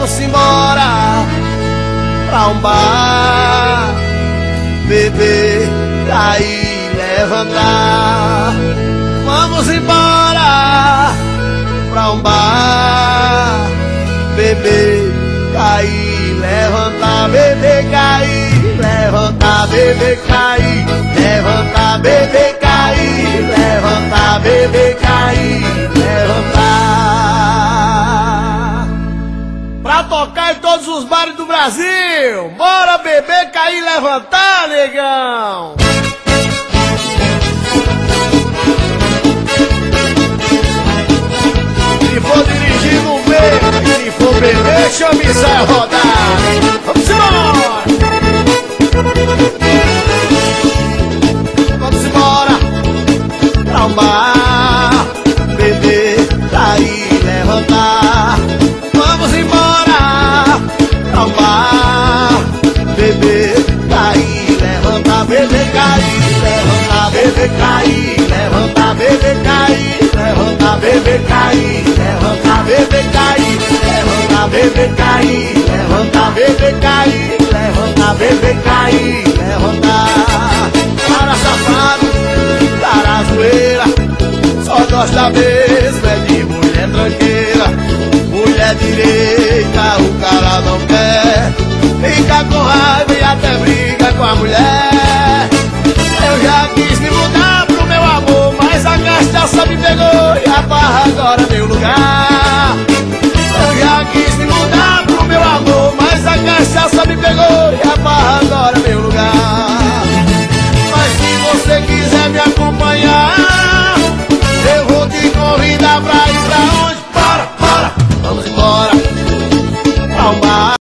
Vamos embora pra um bar, beber, cair, levantar. Vamos embora pra um bar, beber, cair, levantar, beber, cair, levantar, beber, cair, levantar, beber, cair, levantar, beber, cair, levantar. Pra tocar em todos os bares do Brasil. Bora beber, cair, levantar, negão. Se for dirigir no meio, se for beber, chame e sai rodar. Vamos embora! Vamos embora pra um bar, beber, cair, levantar. Vamos embora pra um bar, beber, cair, levantar, beber, cair, levantar, beber, cair, levantar, beber, cair, levantar, beber, cair, levantar, beber, cair, levantar, beber, cair, levantar, beber, cair, levantar, beber, cair, levantar. Para safado, para a zoeira, só gosta mesmo é de mulher tranqueira. Mulher direita, o cara não quer. Fica com raiva e até briga com a mulher. Eu já quis me mudar pro meu amor, mas a cachaça me pegou e a barra agora é meu lugar. Eu já quis me mudar pro meu amor, mas a cachaça me pegou e a barra agora é meu lugar. Mas se você quiser me acompanhar, eu vou te convidar pra ir pra onde? Bora, bora, vamos embora pra um bar.